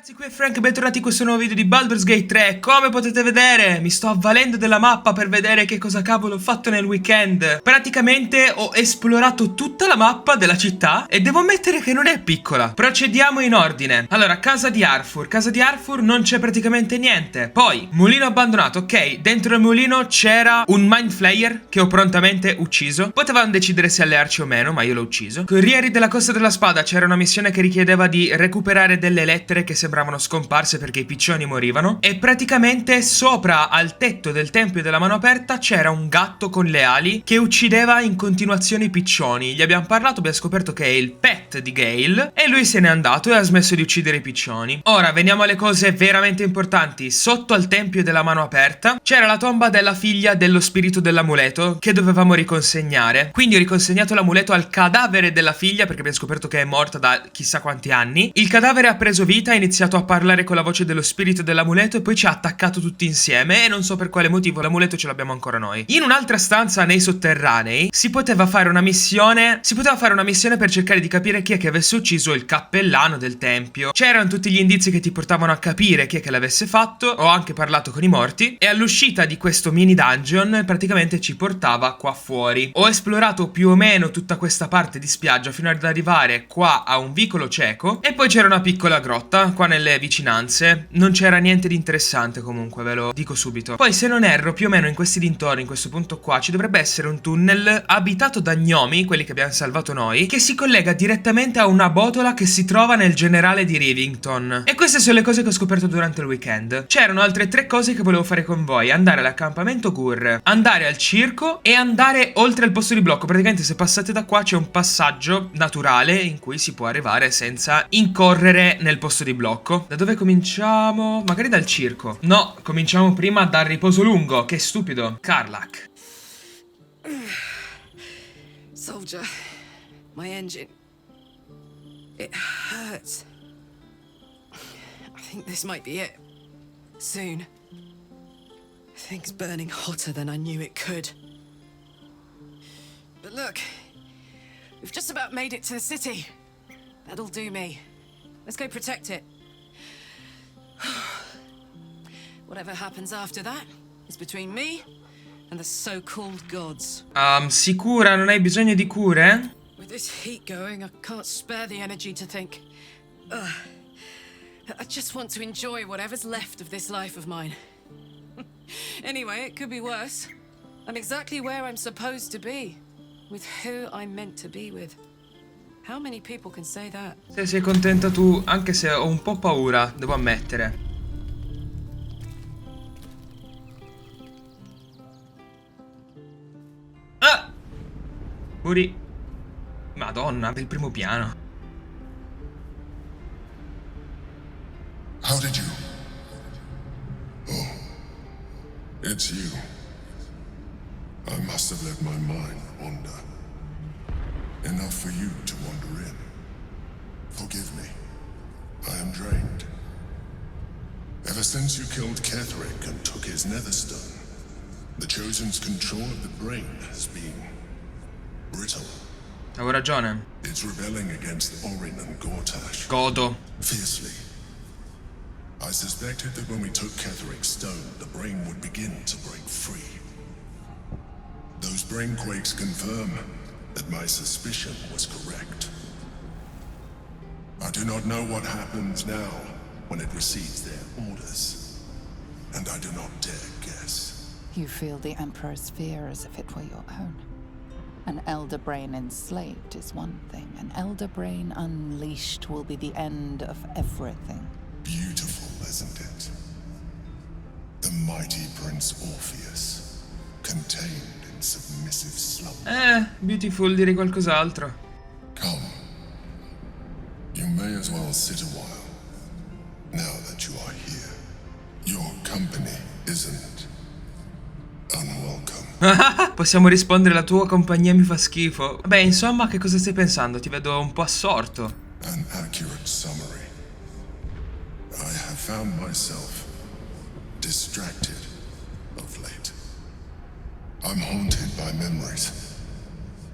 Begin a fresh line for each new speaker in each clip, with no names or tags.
Ragazzi, qui è Frrrank, bentornati in questo nuovo video di Baldur's Gate 3. Come potete vedere, mi sto avvalendo della mappa per vedere che cosa cavolo ho fatto nel weekend. Praticamente ho esplorato tutta la mappa della città e devo ammettere che non è piccola. Procediamo in ordine. Allora, casa di Arthur. Casa di Arthur non c'è praticamente niente. Poi, mulino abbandonato, ok. Dentro il mulino c'era un mind flayer che ho prontamente ucciso. Potevamo decidere se allearci o meno, ma io l'ho ucciso. Corrieri della Costa della Spada, c'era una missione che richiedeva di recuperare delle lettere che sembravano scomparse perché i piccioni morivano. E praticamente sopra al tetto del tempio della mano aperta c'era un gatto con le ali che uccideva in continuazione i piccioni. Gli abbiamo parlato, abbiamo scoperto che è il pet di Gale e lui se n'è andato e ha smesso di uccidere i piccioni. Ora veniamo alle cose veramente importanti. Sotto al tempio della mano aperta c'era la tomba della figlia dello spirito dell'amuleto che dovevamo riconsegnare. Quindi ho riconsegnato l'amuleto al cadavere della figlia perché abbiamo scoperto che è morta da chissà quanti anni. Il cadavere ha preso vita, ha iniziato a parlare con la voce dello spirito dell'amuleto e poi ci ha attaccato tutti insieme e non so per quale motivo l'amuleto ce l'abbiamo ancora noi. In un'altra stanza nei sotterranei si poteva fare una missione per cercare di capire chi è che avesse ucciso il cappellano del tempio. C'erano tutti gli indizi che ti portavano a capire chi è che l'avesse fatto. Ho anche parlato con i morti e all'uscita di questo mini dungeon praticamente ci portava qua fuori. Ho esplorato più o meno tutta questa parte di spiaggia fino ad arrivare qua a un vicolo cieco e poi c'era una piccola grotta qua nelle vicinanze. Non c'era niente di interessante comunque, ve lo dico subito. Poi se non erro più o meno in questi dintorni, in questo punto qua, ci dovrebbe essere un tunnel abitato da gnomi, quelli che abbiamo salvato noi, che si collega direttamente a una botola che si trova nel generale di Rivington. E queste sono le cose che ho scoperto durante il weekend. C'erano altre tre cose che volevo fare con voi: andare all'accampamento Gur, andare al circo e andare oltre il posto di blocco. Praticamente se passate da qua c'è un passaggio naturale in cui si può arrivare senza incorrere nel posto di blocco. Da dove cominciamo? Magari dal circo. No, cominciamo prima dal riposo lungo. Che stupido. Karlach.
Soldier, my engine. It hurts. I think this might be it. Soon. Things burning hotter than I knew it could. But look, we've just about made it to the city. That'll do me. Let's go protect it. Whatever happens after that is between me and the so-called gods.
Sicura? Non hai bisogno di cure?
With this heat going, I can't spare the energy to think. I just want to enjoy whatever's left of this life of mine. Anyway, it could be worse. I'm exactly where I'm supposed to be, with who I'm meant to be with. How many people can say that?
Se sei contenta tu, anche se ho un po' paura, devo ammettere. Ah! Muri. Madonna, del primo piano.
How did you? Oh, it's you. I must have let my mind wander. Enough for you to wander in. Forgive me. I am drained. Ever since you killed Ketherick and took his netherstone, the Chosen's control of the brain has been brittle.
Avevo ragione.
It's rebelling against Orin and Gortash.
Godo.
Fiercely. I suspected that when we took Ketherick's stone, the brain would begin to break free. Those brain quakes confirm that my suspicion was correct. I do not know what happens now when it receives their orders, and I do not dare guess.
You feel the Emperor's fear as if it were your own. An elder brain enslaved is one thing. An elder brain unleashed will be the end of everything.
Beautiful, isn't it? The mighty Prince Orpheus, contained in submissive slumber.
Beautiful, direi qualcos'altro.
Come. You may as well sit a while, now that you are here. Your company isn't unwelcome.
Possiamo rispondere: la tua compagnia mi fa schifo. Beh, insomma, che cosa stai pensando? Ti vedo un po' assorto.
An accurate summary. I have found myself distracted of late. I'm haunted by memories.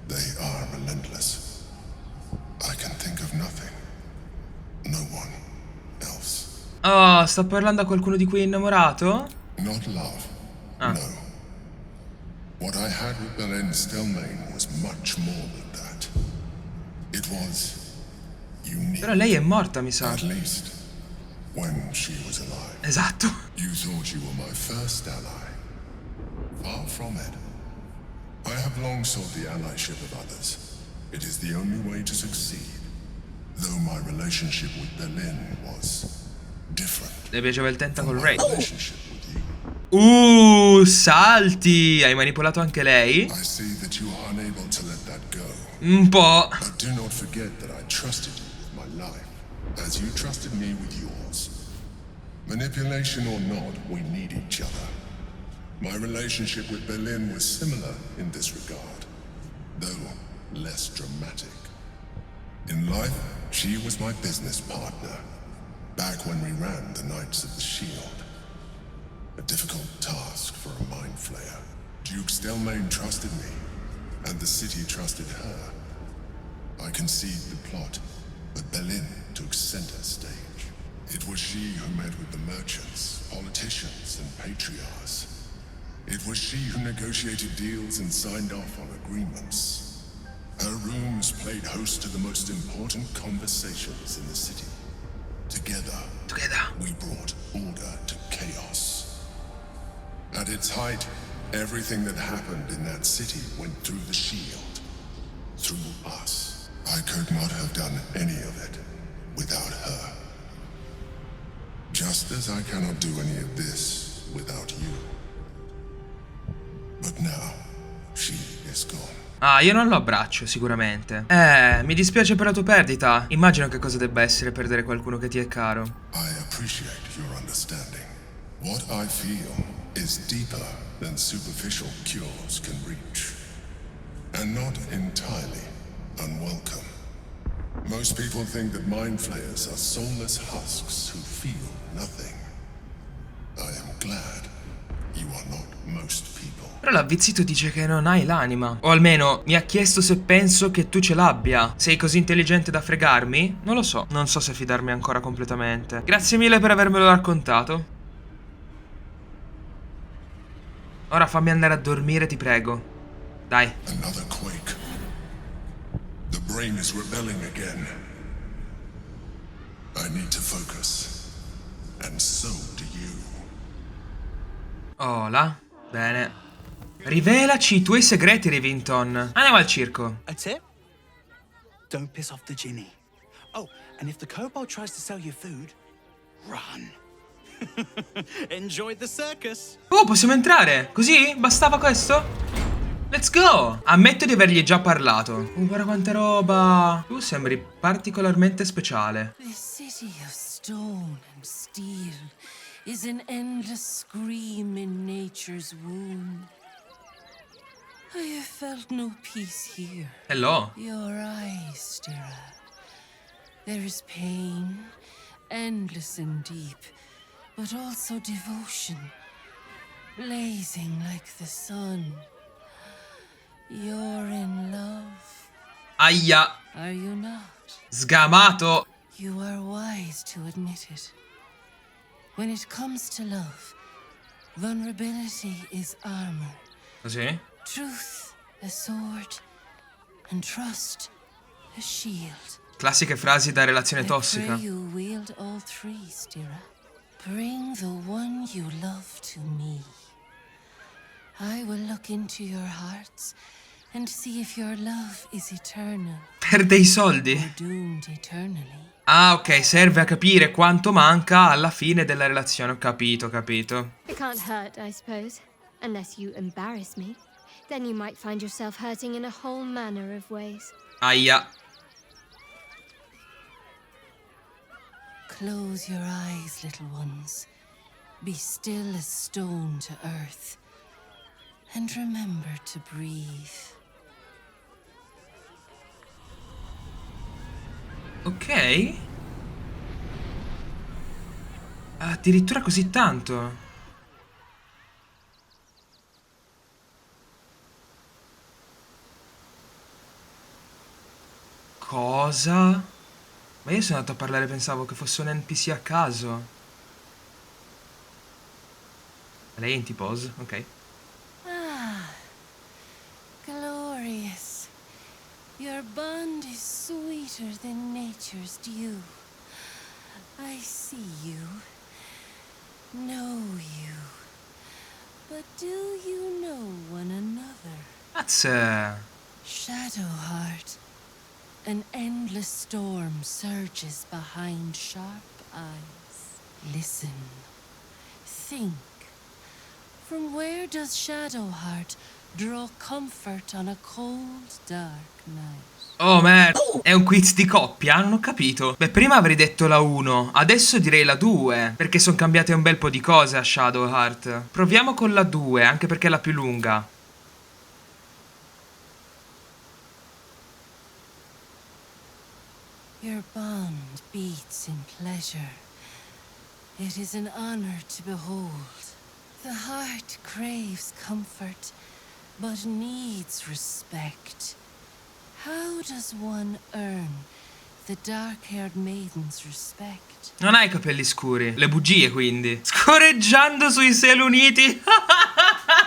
They are relentless. I can think of nothing. No one else.
Oh, sta parlando a qualcuno di cui è innamorato?
Not love.
Ah.
No. What I had with Belen Stelmane was much more than that. It was unique.
Però lei è morta, mi sa.
At least when she was alive.
Esatto.
You thought you were my first ally. Far from it. I have long sought the allyship of others. It is the only way to succeed. Though my relationship with Berlin was different.
Le piaceva il tentacle
My
rape.
relationship with you.
Salti! Hai manipolato anche lei?
I see that you are unable to let that go.
Un po'.
But do not forget that I trusted you with my life, as you trusted me with yours. Manipulation or not, we need each other. My relationship with Berlin was similar in this regard, though less dramatic. In life, she was my business partner, back when we ran the Knights of the Shield. A difficult task for a mind flayer. Duke Stelmane trusted me, and the city trusted her. I conceived the plot, but Berlin took center stage. It was she who met with the merchants, politicians, and patriarchs. It was she who negotiated deals and signed off on agreements. Her rooms played host to the most important conversations in the city. Together, we brought order to chaos. At its height, everything that happened in that city went through the shield. Through us. I could not have done any of it without her. Just as I cannot do any of this without you. But now, she is gone.
Ah, io non lo abbraccio, sicuramente. Mi dispiace per la tua perdita. Immagino che cosa debba essere perdere qualcuno che ti è caro.
I appreciate your understanding. What I feel is deeper than superficial cures can reach. And not entirely unwelcome. Most people think that mind flayers are soulless husks who feel nothing. I am glad you are not most people.
Però l'avvizzito dice che non hai l'anima. O almeno mi ha chiesto se penso che tu ce l'abbia. Sei così intelligente da fregarmi? Non lo so. Non so se fidarmi ancora completamente. Grazie mille per avermelo raccontato. Ora fammi andare a dormire, ti prego. Dai.
Another quake. The brain is rebelling again. I need to focus. And so do you.
Oh, là. Bene. Rivelaci i tuoi segreti, Rivington. Andiamo al circo.
A tip? Don't piss off the Ginny. Oh, and if the kobold tries to sell you food, run. Enjoy the circus.
Oh, possiamo entrare? Così? Bastava questo? Let's go! Ammetto di avergli già parlato. Guarda quanta roba. Tu sembri particolarmente speciale.
This city of stone and steel is an endless scream in nature's womb. I have felt no peace here.
Hello.
Your eyes, Stira. There is pain, endless and deep, but also devotion, blazing like the sun. You're in love,
Aia.
are you not?
Sgamato.
You are wise to admit it. When it comes to love, vulnerability is armor.
Così?
Truth, a sword, and trust, a shield.
Classiche frasi da relazione
I
tossica.
pray you wield all three, Stira. Bring the one you love to me. I will look into your hearts and see if your love is eternal
Per dei soldi?
or doomed eternally.
Ah, ok, serve a capire quanto manca alla fine della relazione. Ho capito, capito.
It can't hurt, I suppose. Unless you embarrass me. Then you might find yourself hurting in a whole manner of ways.
Aia.
Close your eyes, little ones. Be still as stone to earth. And remember to breathe.
Ok. Addirittura così tanto. Cosa? Ma io sono andato a parlare, pensavo che fosse un NPC a caso. Lei è in T-pose, ok.
Ah, glorious. Your bond is sweeter than nature's dew. I see you, know you, but do you know one another?
That's
Shadowheart, an endless storm surges behind sharp eyes. Listen, think. From where does Shadowheart draw comfort on a cold, dark night?
Oh merda, è un quiz di coppia? Non ho capito. Beh, prima avrei detto la 1, adesso direi la 2, perché sono cambiate un bel po' di cose a Shadowheart. Proviamo con la 2, anche perché è la più lunga.
Your bond beats in pleasure. It is an honor to behold. The heart craves comfort, but needs respect. How does one earn the dark-haired maiden's respect?
Non hai i capelli scuri. Le bugie, quindi. Scorreggiando sui cieli uniti.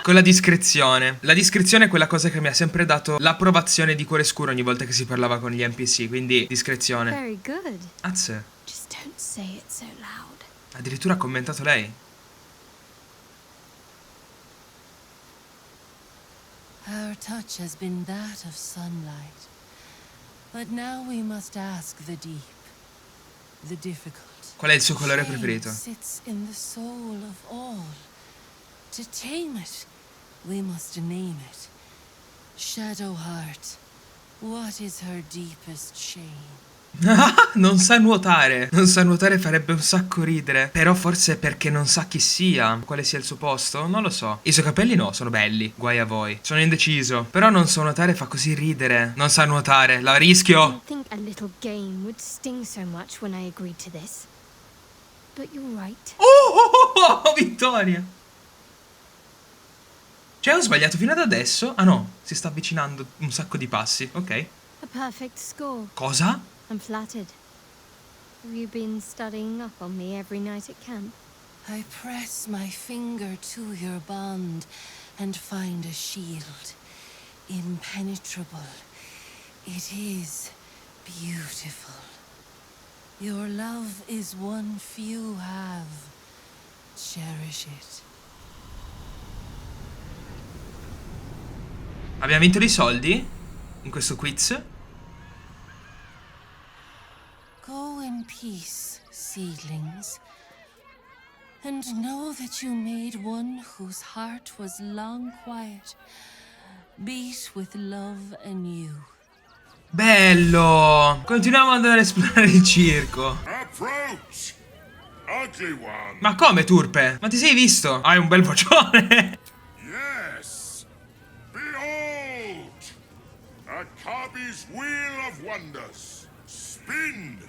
Con la discrezione. La discrezione è quella cosa che mi ha sempre dato l'approvazione di cuore scuro ogni volta che si parlava con gli NPC. Quindi discrezione.
Very good.
Azze.
Just don't say it so loud.
Addirittura ha commentato lei.
Our touch has been that of sunlight, but now we must ask the deep, the difficult.
Qual è il suo colore
Shame
preferito?
sits in the soul of all. To tame it, we must name it. Shadowheart, what is her deepest shame?
Non sa nuotare. Non sa nuotare farebbe un sacco ridere. Però forse è perché non sa chi sia. Quale sia il suo posto? Non lo so. I suoi capelli no, sono belli. Guai a voi. Sono indeciso. Però non so nuotare fa così ridere. Non sa nuotare. La
I
rischio.
didn't think a little game would sting so much when I agreed to this. But you're right.
Oh, vittoria. Cioè ho sbagliato fino ad adesso? Ah no, si sta avvicinando un sacco di passi. Ok.
A perfect score.
Cosa?
I'm flattered. Have you been studying up on me every night at camp?
I press my finger to your bond and find a shield. Impenetrable. It is beautiful. Your love is one few have. Cherish it.
Abbiamo vinto dei soldi in questo quiz.
Go in peace, seedlings, and know that you made one whose heart was long quiet, beat with love anew.
Bello! Continuiamo ad andare a esplorare il circo.
Approach! Ugly one!
Ma come, turpe? Ma ti sei visto? Hai un bel vocione.
Yes! Behold! A Kabi's Wheel of Wonders! Spin!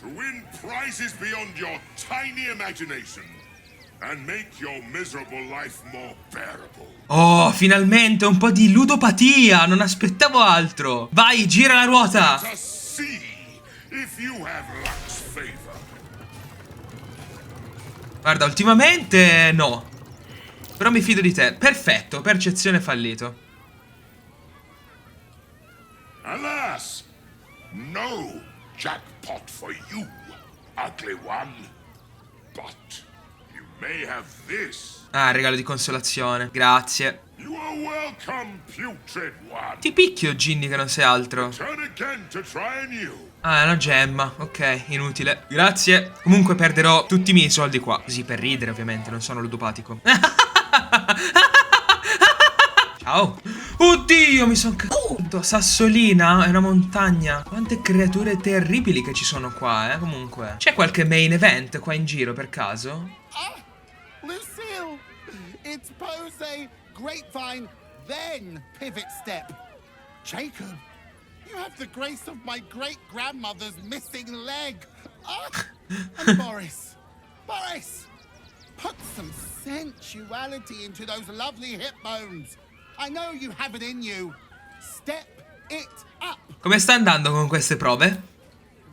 To win prizes beyond your tiny imagination and make your miserable life more bearable.
Oh, finalmente un po' di ludopatia. Non aspettavo altro. Vai, gira la ruota.
To see if you have luck's favor.
Guarda, ultimamente no. Però mi fido di te. Perfetto, percezione fallito.
Alas, no jackpot for you, ugly one. But you may have this.
Ah, regalo di consolazione. Grazie.
You are welcome, putrid one.
Ti picchio, Ginny, che non sei altro.
Turn again to try anew.
Ah, è una gemma. Ok, inutile. Grazie. Comunque perderò tutti i miei soldi qua. Così per ridere, ovviamente, non sono ludopatico. Ciao. Oddio, mi sono caduto. Sassolina, è una montagna. Quante creature terribili che ci sono qua, comunque. C'è qualche main event qua in giro, per caso?
Lucille! It's pose, grapevine, then pivot step. Jacob, you have the grace of my great-grandmother's missing leg. And Boris, put some sensuality into those lovely hip bones. I know you have it in you. Step it up.
Come sta andando con queste prove?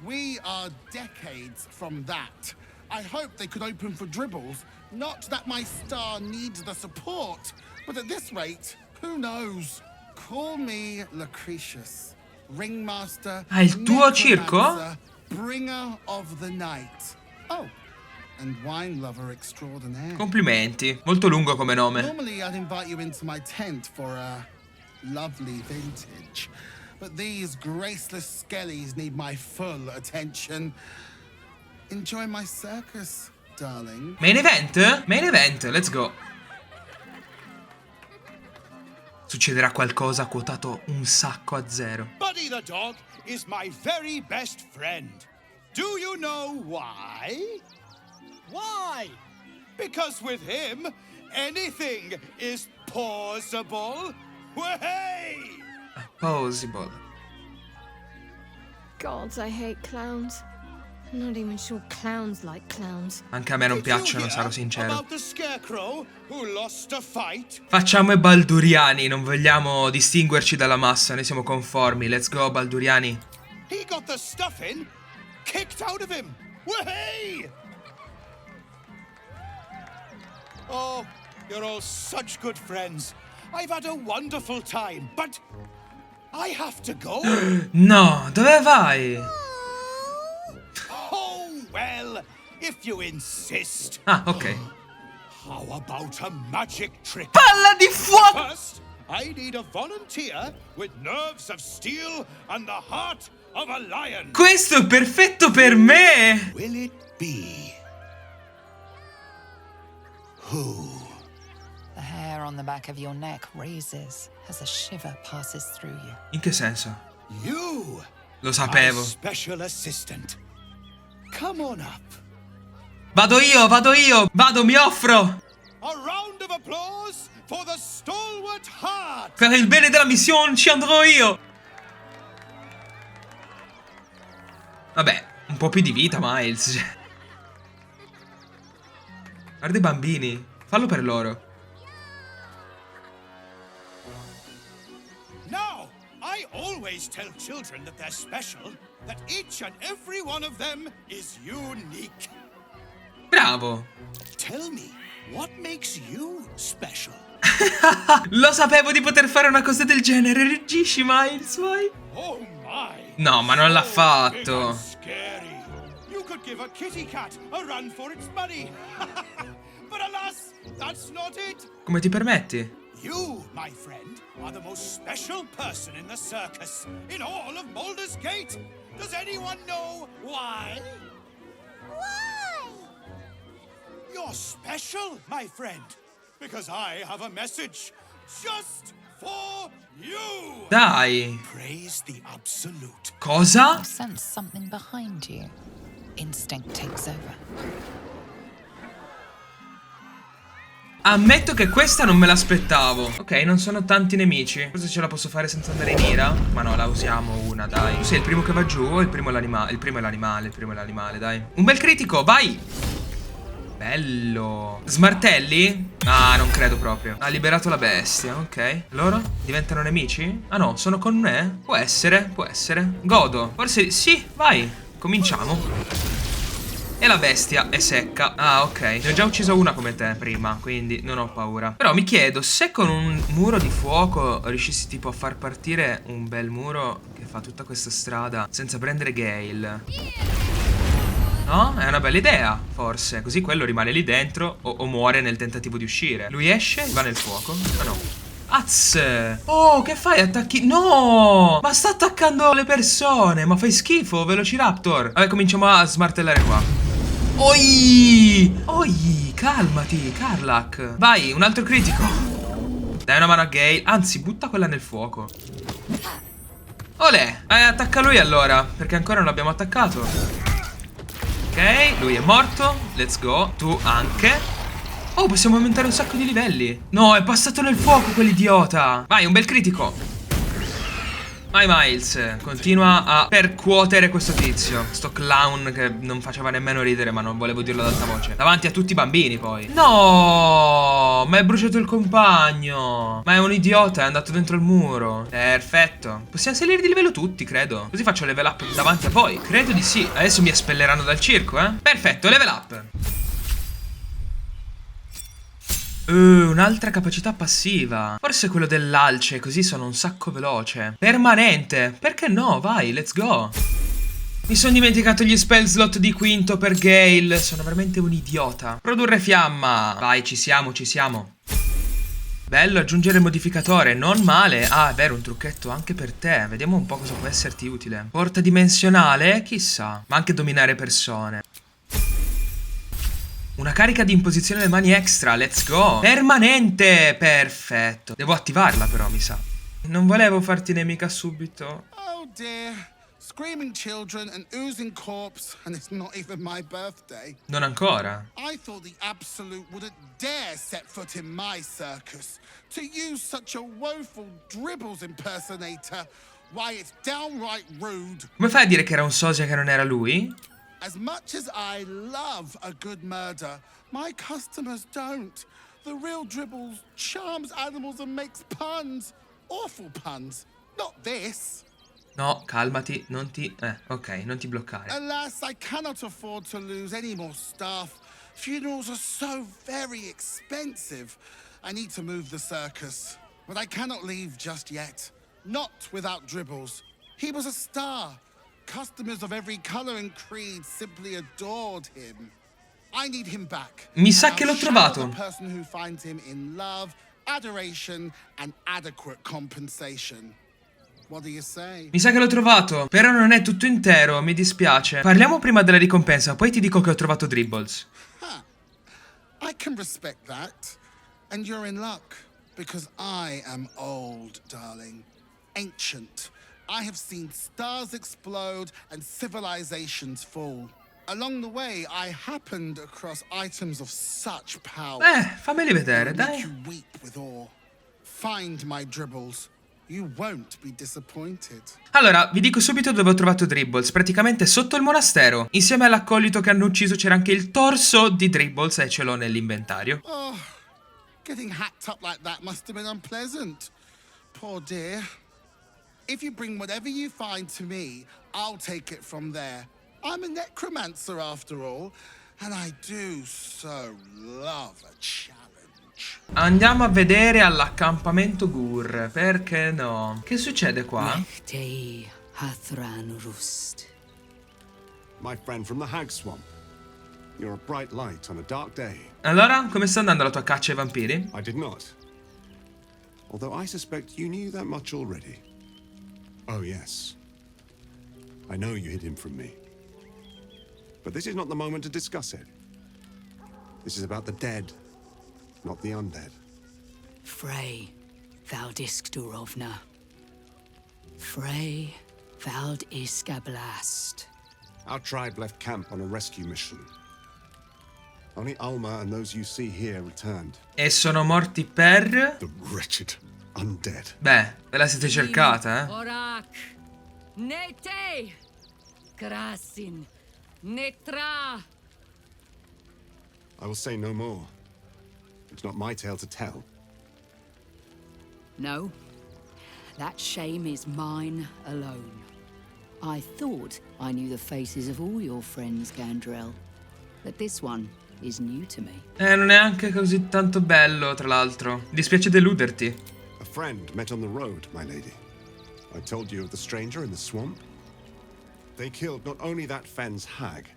We are decades from that. I hoped they could open for dribbles. Not that my star needs the support, but at this rate, who knows? Call me Lucretius, ringmaster,
Ah, il tuo circo?
necromancer, bringer of the night. Oh, and wine lover extraordinaire.
Complimenti. Molto lungo come nome.
Normally I'd invite you into my tent for a lovely vintage, but these graceless skellies need my full attention. Enjoy my circus, darling.
Main event? Main event, let's go. Succederà qualcosa quotato un sacco a 0.
Buddy the dog is my very best friend. Do you know why? Why? Because with him, anything is possible. Way!
Possible.
God, I hate clowns. I'm not even sure clowns like clowns.
Anche a me non piacciono, sarò sincero.
About the scarecrow who lost a fight?
Facciamo i balduriani, non vogliamo distinguerci dalla massa, noi siamo conformi. Let's go, balduriani.
He got the stuffing kicked out of him. Way! Oh, you're all such good friends. I've had a wonderful time, but I have to go.
No, dove vai?
Oh, well, if you insist.
Ah, ok.
How about a magic trick?
Palla di fuoco!
First, I need a volunteer with nerves of steel and the heart of a lion.
Questo è perfetto per me!
Will it be? Who?
The hair on the back of your neck raises as a shiver passes through you.
In che senso?
You.
Lo
My
sapevo.
special assistant. Come on up.
Vado io, vado, mi offro!
A round of applause for the stalwart heart.
Per il bene della missione ci andrò io! Vabbè, un po' più di vita, Miles. Guarda i bambini, fallo per loro.
Now, I always tell children that they're special, that each and every one of them is unique.
Bravo!
Tell me, what makes you special?
Lo sapevo di poter fare una cosa del genere, reggisci, Miles, vai!
Oh my!
No, ma non l'ha
So
fatto!
big and scary. You could give a kitty cat a run for its money. But alas, that's not it.
Come ti permetti?
You, my friend, are the most special person in the circus, in all of Baldur's Gate. Does anyone know why? Why? You're special, my friend, because I have a message just for you.
Dai!
Praise the absolute.
Cosa?
You sense something behind you. Instinct takes over.
Ammetto che questa non me l'aspettavo. Ok, non sono tanti nemici. Forse ce la posso fare senza andare in ira. Ma no, la usiamo una, dai. Sì, il primo che va giù o il primo è l'animale? Il primo è l'animale, dai. Un bel critico, vai! Bello. Smartelli? Ah, non credo proprio. Ha liberato la bestia, ok. Loro diventano nemici? Ah no, sono con me? Può essere, può essere. Godo. Forse sì, vai. Cominciamo. E la bestia è secca. Ah, ok. Ne ho già ucciso una come te prima, quindi non ho paura. Però mi chiedo, se con un muro di fuoco riuscissi tipo a far partire un bel muro che fa tutta questa strada senza prendere Gale. No? È una bella idea, forse. Così quello rimane lì dentro o muore nel tentativo di uscire. Lui esce e va nel fuoco. Ah no. Az! Oh, che fai? Attacchi? No! Ma sta attaccando le persone! Ma fai schifo, Velociraptor! Vabbè, cominciamo a smartellare qua. Oi! Oi! Calmati, Carlac! Vai, un altro critico! Dai una mano a Gale. Anzi, butta quella nel fuoco. Olè! Attacca lui allora, perché ancora non l'abbiamo attaccato. Ok, lui è morto. Let's go. Tu anche. Oh, possiamo aumentare un sacco di livelli. No, è passato nel fuoco quell'idiota. Vai, un bel critico. Vai Miles, continua a percuotere questo tizio. Sto clown che non faceva nemmeno ridere, ma non volevo dirlo ad alta voce. Davanti a tutti i bambini poi. No, ma è bruciato il compagno. Ma è un idiota, è andato dentro il muro. Perfetto. Possiamo salire di livello tutti, credo. Così faccio level up davanti a voi. Credo di sì. Adesso mi espelleranno dal circo, eh. Perfetto, level up. Un'altra capacità passiva. Forse quello dell'alce, così sono un sacco veloce. Permanente. Perché no? Vai, let's go. Mi sono dimenticato gli spell slot di quinto per Gale. Sono veramente un idiota. Produrre fiamma. Vai, ci siamo, ci siamo. Bello, aggiungere il modificatore, non male. Ah, è vero, un trucchetto anche per te. Vediamo un po' cosa può esserti utile. Porta dimensionale? Chissà. Ma anche dominare persone. Una carica di imposizione delle mani extra, let's go. Permanente, perfetto. Devo attivarla però, mi sa. Non volevo farti nemica subito.
Oh dear. Screaming children and oozing corpse, and it's not even my birthday.
Non ancora.
I thought the Absolute wouldn't dare set foot in my circus. To use such a woeful Dribbles impersonator, why, it's downright rude.
Come fai a dire che era un sosia che non era lui?
As much as I love a good murder, my customers don't. The real Dribbles charms animals and makes puns. Awful puns. Not this.
No, calmati, non ti... ok, non ti bloccare.
Alas, I cannot afford to lose any more staff. Funerals are so very expensive. I need to move the circus. But I cannot leave just yet. Not without Dribbles. He was a star. Customers of every color and creed simply adored him. I need him back.
Mi sa che l'ho trovato.
The person who finds him in love, adoration and adequate compensation. What do you say?
Mi sa che l'ho trovato, però non è tutto intero, mi dispiace. Parliamo prima della ricompensa, poi ti dico che ho trovato Dribbles.
I can respect that. And you're in luck, because I am old, darling. Ancient. I have seen stars explode and civilizations fall. Along the way, I happened across items of such power.
Fammeli vedere,
They'll
dai.
make you weep with awe. Find my Dribbles. You won't be disappointed.
Allora, vi dico subito dove ho trovato Dribbles, praticamente sotto il monastero. Insieme all'accolito che hanno ucciso c'era anche il torso di Dribbles e ce l'ho nell'inventario.
Oh, getting hacked up like that must have been unpleasant. Poor dear. If you bring whatever you find to me, I'll take it from there. I'm a necromancer after all, and I do so love a challenge.
Andiamo a vedere all'accampamento Gur, perché no? Che succede qua?
My friend from the Hag Swamp. You're a bright light on a dark day.
Allora, come sta andando la tua caccia ai vampiri?
I did not. Although I suspect you knew that much already. Oh, yes. I know you hid him from me. But this is not the moment to discuss it. This is about the dead, not the undead.
Frey, thald iskdurovna. Frey, thald iskablast.
Our tribe left camp on a rescue mission. Only Alma and those you see here returned.
E sono morti per...
The wretched undead.
Beh, ve la siete cercata, eh?
Orak, nete, krasin, netra.
I will say no more. It's not my tale to tell.
No, that shame is mine alone. I thought I knew the faces of all your friends, Gandrel, but this one is new to me.
Non è anche così tanto bello, tra l'altro. Dispiace deluderti.
A friend met on the road, my lady. I told you of the stranger in the swamp. They killed not only that fen's hag,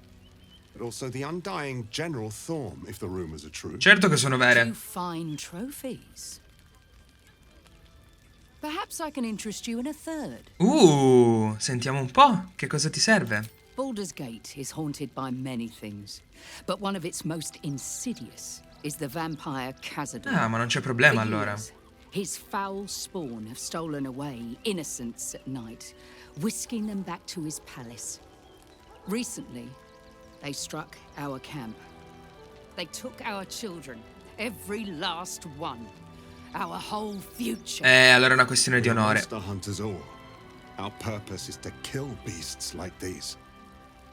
but also the undying General Thorm, if the rumors are true.
Certo che sono vere.
Two fine trophies. Perhaps I can interest you in a third.
Sentiamo un po'. Che cosa ti serve?
Baldur's Gate is haunted by many things, but one of its most insidious is the vampire Khazad-dûm.
Ah, ma non c'è problema
For
allora.
years, his foul spawn have stolen away innocents at night, whisking them back to his palace. Recently, they struck our camp. They took our children, every last one. Our whole future.
Allora è una questione di onore.
Monster hunters all. Our purpose is to kill beasts like these.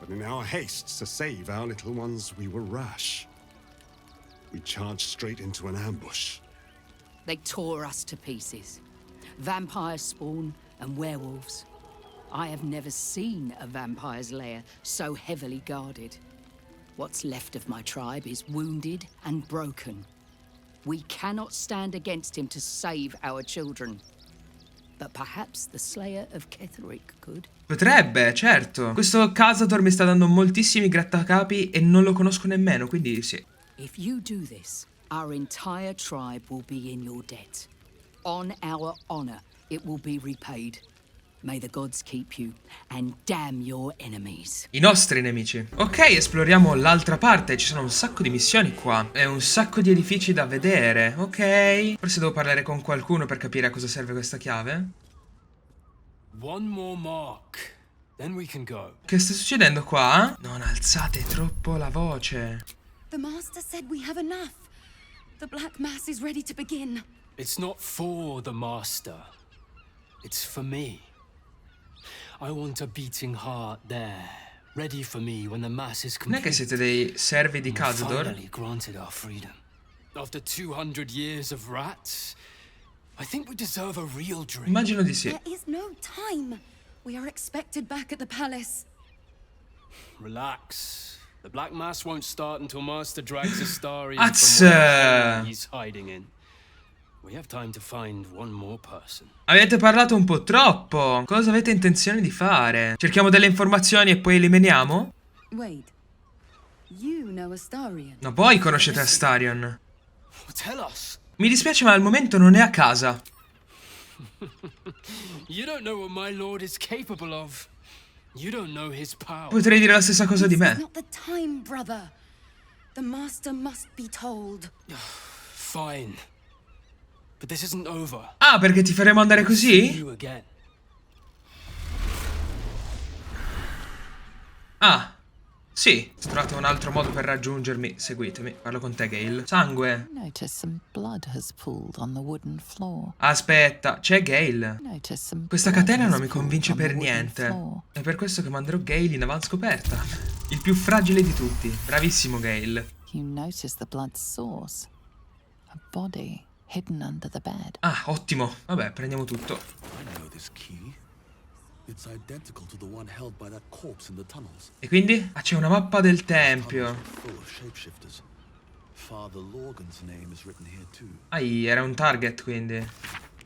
But in our haste to save our little ones, we were rash. We charged straight into an ambush.
They tore us to pieces. Vampire spawn and werewolves. I have never seen a vampire's lair so heavily guarded. What's left of my tribe is wounded and broken. We cannot stand against him to save our children. But perhaps the Slayer of Frrrank could.
Potrebbe, certo. Questo Casador mi sta dando moltissimi grattacapi e non lo conosco nemmeno, quindi sì.
If you do this, our entire tribe will be in your debt. On our honor, it will be repaid. May the gods keep you, and damn your enemies.
I nostri nemici. Ok, esploriamo l'altra parte. Ci sono un sacco di missioni qua e un sacco di edifici da vedere. Ok. Forse devo parlare con qualcuno per capire a cosa serve questa chiave.
One more mark, then we can go.
Che sta succedendo qua? Non alzate troppo la voce.
The master said we have enough. The Black Mass is ready to begin.
It's not for the master. It's for me. I want a beating heart there, ready for me when the mass is complete.
Non è che siete dei servi di Casador?
Finally granted our freedom. After 200 years of rats, I think we deserve a real drink.
Immagino di sì.
There is no time. We are expected back at the palace.
Relax. The Black Mass won't start until Master drags Astarion
Azz!
from whatever he's hiding in. We have time to find one more person.
Avete parlato un po' troppo. Cosa avete intenzione di fare? Cerchiamo delle informazioni e poi eliminiamo?
Wait. You know Astarion.
No, voi conoscete Astarion.
Tell us.
Mi dispiace ma al momento non è a casa.
You don't know what my lord is capable of. You don't know his power.
Potrei dire la stessa cosa di
It's
me.
not the time, brother. The master must be told.
Fine. But this isn't over.
Ah, perché ti faremo andare
See
così?
you again.
Ah, sì. Se trovate un altro modo per raggiungermi, seguitemi. Parlo con te, Gale. Sangue.
Notice some blood has pooled on the wooden floor.
Aspetta, c'è Gale.
Notice some
Questa
blood
catena
has
non mi convince
pooled
per
on the wooden
niente.
floor.
È per questo che manderò Gale in avanscoperta. Il più fragile di tutti. Bravissimo, Gale.
You notice the blood source. A body hidden under the bed.
Ah, ottimo. Vabbè, prendiamo tutto.
I know this key. It's identical to the one held by that corpse in the tunnels.
E quindi? Ah, c'è una mappa del tempio.
Full of shapeshifters. Father Lorgan's name is written here too.
Era un target, quindi.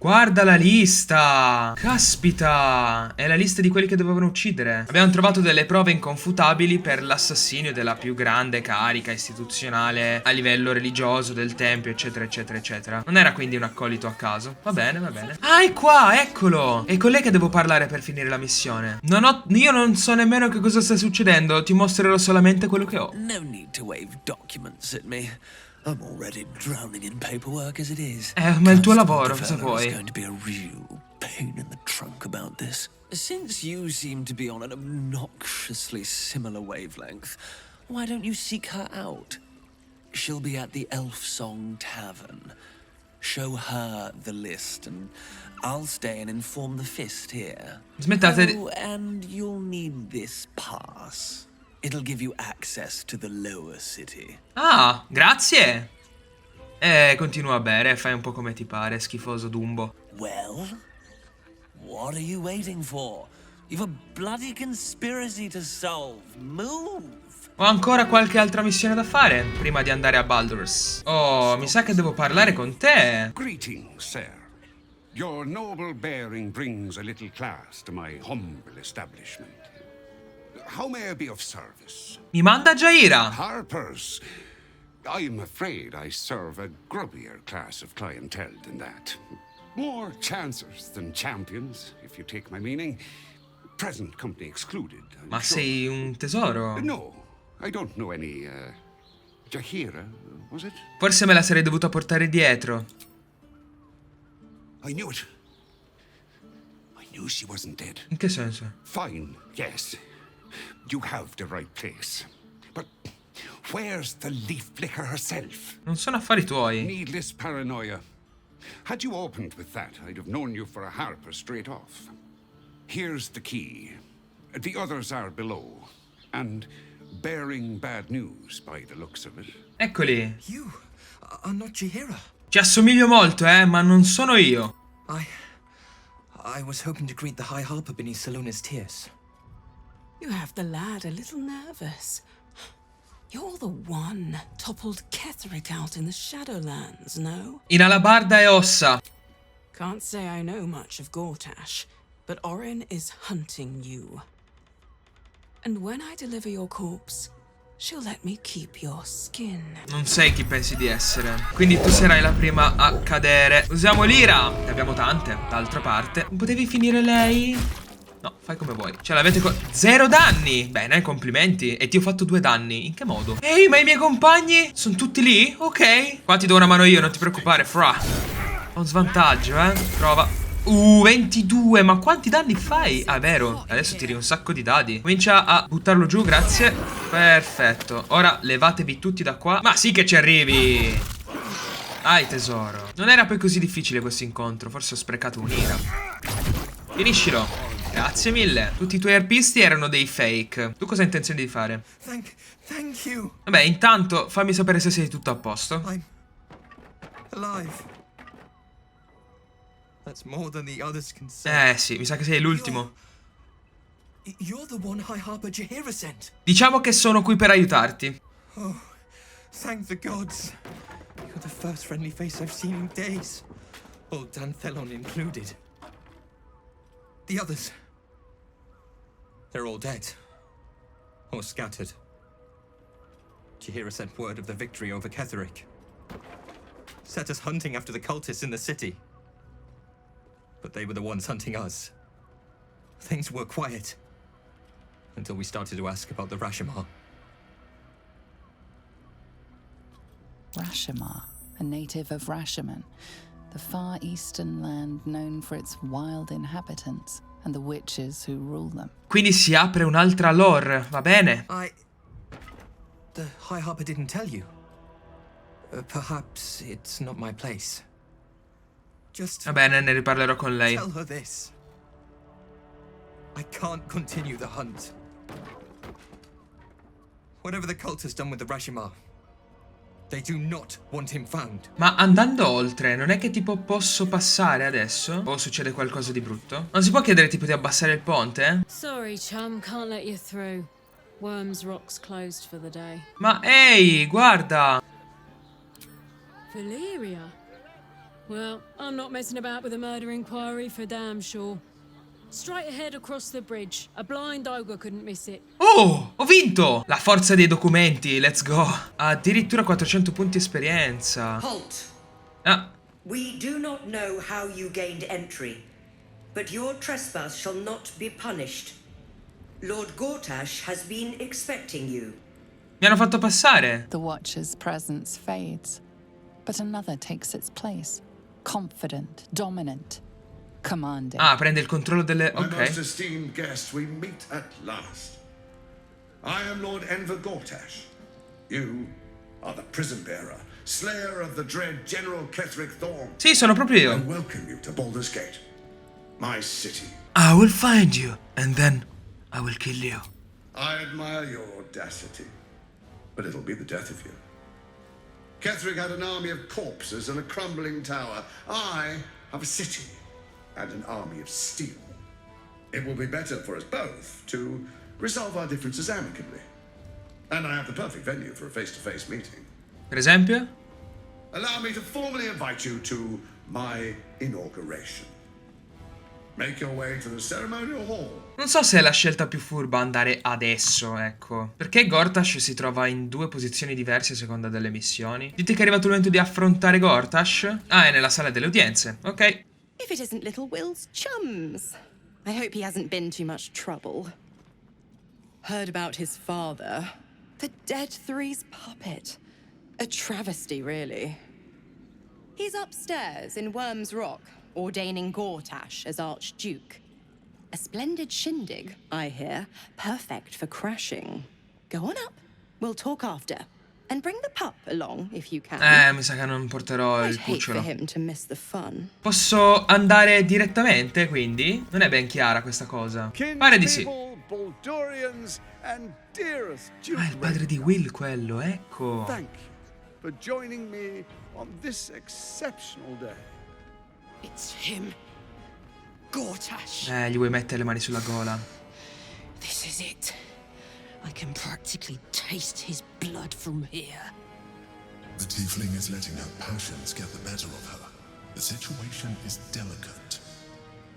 Guarda la lista! Caspita! È la lista di quelli che dovevano uccidere. Abbiamo trovato delle prove inconfutabili per l'assassinio della più grande carica istituzionale a livello religioso del tempio, eccetera, eccetera, eccetera. Non era quindi un accolito a caso. Va bene, va bene. Ah, è qua, eccolo! È con lei che devo parlare per finire la missione. Io non so nemmeno che cosa sta succedendo. Ti mostrerò solamente quello che ho.
No need to wave documents at me. I'm already drowning in paperwork as it is.
Ma il tuo lavoro, cosa vuoi?
There's going to be a real pain in the trunk about this. Since you seem to be on an obnoxiously similar wavelength, why don't you seek her out? She'll be at the Elf Song Tavern. Show her the list and I'll stay and inform the Fist here.
Smettate.
Oh, and you'll need this pass. It'll give you access to the lower city.
Ah, grazie. Continua a bere, fai un po' come ti pare, schifoso Dumbo.
Well, what are you waiting for? You've a bloody conspiracy to solve. Move!
Ho ancora qualche altra missione da fare prima di andare a Baldur's. Oh, mi sa che devo parlare con te.
Greetings, sir. Your noble bearing brings a little class to my humble establishment. How may I be of service?
Mi manda Jaira.
Harpers. I'm afraid I serve a grubbier class of clientele than that. More chancers than champions, if you take my meaning. Present company excluded.
Ma sei un tesoro?
No, I don't know any, Jaira, was it?
Forse me la sarei dovuta portare dietro.
I knew it. I knew she wasn't dead.
In che senso?
Fine, yes. You have the right place. But where's the leaf flicker herself?
Non sono affari tuoi.
Needless paranoia. Had you opened with that, I'd have known you for a harper straight off. Here's the key. The others are below, and bearing bad news by the looks of it.
Eccoli.
You are not Jaheira.
Ci assomiglio molto, ma non sono io.
I was hoping to greet the High Harper beneath Salona's tears.
You have the lad a little nervous. You're the one toppled Ketherick out in the Shadowlands, no?
In alabarda e ossa.
Can't say I know much of Gortash, but Orin is hunting you. And when I deliver your corpse, she'll let me keep your skin.
Non sei chi pensi di essere. Quindi tu sarai la prima a cadere. Usiamo l'ira. Ne abbiamo tante, d'altra parte. Non potevi finire lei? No, fai come vuoi. Ce l'avete con 0 danni. Bene, complimenti. E ti ho fatto 2 danni. In che modo? Ehi, ma i miei compagni sono tutti lì? Ok. Qua ti do una mano io, non ti preoccupare, Fra. Ho un svantaggio, Prova. 22, ma quanti danni fai? Ah, vero, adesso tiri un sacco di dadi. Comincia a buttarlo giù, grazie. Perfetto, ora levatevi tutti da qua. Ma sì che ci arrivi. Tesoro. Non era poi così difficile questo incontro. Forse ho sprecato un'ira. Finiscilo. Grazie mille. Tutti i tuoi arpisti erano dei fake. Tu cosa hai intenzione di fare?
Thank you.
Vabbè, intanto fammi sapere se sei tutto a posto.
I'm alive. That's more than the others can say.
Sì, mi sa che sei l'ultimo.
You're the one High Harper Jaheira sent.
Diciamo che sono qui per aiutarti.
Oh, thank the gods. You're the first friendly face I've seen in days. Old Danthelon included. The others. They're all dead. Or scattered. Jaheira sent word of the victory over Ketherick. Set us hunting after the cultists in the city. But they were the ones hunting us. Things were quiet. Until we started to ask about the Rashomar.
Rashomar, a native of Rashomon, the far eastern land known for its wild inhabitants and the witches who rule them.
Quindi si apre un'altra lore, va bene?
The High Harper didn't tell you. Perhaps it's not my place. Just
va bene, ne riparlerò con lei.
Tell her this. I can't continue the hunt. Whatever the cult has done with the Rashomar, they do not want him found.
Ma andando oltre, non è che tipo posso passare adesso? O succede qualcosa di brutto? Non si può chiedere tipo di abbassare il ponte?
Sorry, chum, can't let you through. Worms Rock's closed for the day.
Ma ehi, guarda!
Valeria? Well, I'm not messing about with a murder inquiry for damn sure. Straight ahead across the bridge. A blind ogre couldn't miss it.
Oh, ho vinto! La forza dei documenti, let's go. Addirittura 400 punti esperienza.
Halt.
Ah.
We do not know how you gained entry, but your trespass shall not be punished. Lord Gortash has been expecting you.
Mi hanno fatto passare.
The Watcher's presence fades, but another takes its place. Confident, dominant, commanding.
Prende il controllo delle...
My
ok.
most esteemed guest, we meet at last. I am Lord Enver Gortash. You are the prison bearer, slayer of the dread General Ketherick Thorn.
Sì, sono proprio io.
I welcome you to Baldur's Gate, my city.
I will find you, and then I will kill you.
I admire your audacity, but it'll be the death of you. Ketherick had an army of corpses and a crumbling tower. I have a city and an army of steel. It will be better for us both to resolve our differences amicably. And I have the perfect venue for a face-to-face meeting.
Per esempio?
Allow me to formally invite you to my inauguration. Make your way to the ceremonial hall.
Non so se è la scelta più furba andare adesso, ecco. Perché Gortash si trova in 2 posizioni diverse a seconda delle missioni? Dite che è arrivato il momento di affrontare Gortash? È nella sala delle udienze, ok.
If it isn't little Will's chums. I hope he hasn't been too much trouble. Heard about his father. The Dead Three's puppet. A travesty, really. He's upstairs in Worms Rock, ordaining Gortash as Archduke. A splendid shindig, I hear. Perfect for crashing. Go on up. We'll talk after. And bring the pup along if you can.
Mi sa che non porterò
I'd
il
hate for
cucciolo.
him to miss the fun.
Posso andare direttamente, quindi? Non è ben chiara questa cosa. Pare di sì.
Baldurians and dearest
Ah, il padre di Will quello, ecco.
Thank you for joining me on this exceptional day.
It's him. Gortash.
Gli vuoi mettere le mani sulla gola.
This is it. I can practically taste his blood from here.
The tiefling is letting her passions get the better of her. The situation is delicate.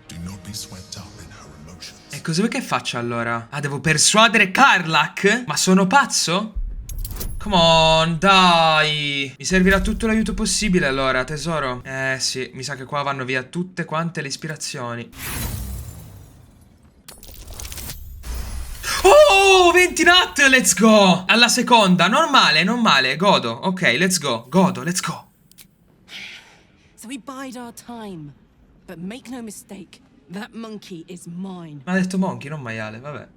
Do not be swept up in her emotions.
E cosa vuoi che faccia allora? Ah, devo persuadere Karlach? Ma sono pazzo? Come on, dai. Mi servirà tutto l'aiuto possibile allora, tesoro. Sì, mi sa che qua vanno via tutte quante le ispirazioni. Oh, 20 nut, let's go. Alla seconda, non male, non male. Godo, ok, let's go. Godo, let's go.
So we bide our time. But make no mistake, that monkey is mine.
Ma ha detto monkey, non maiale, vabbè.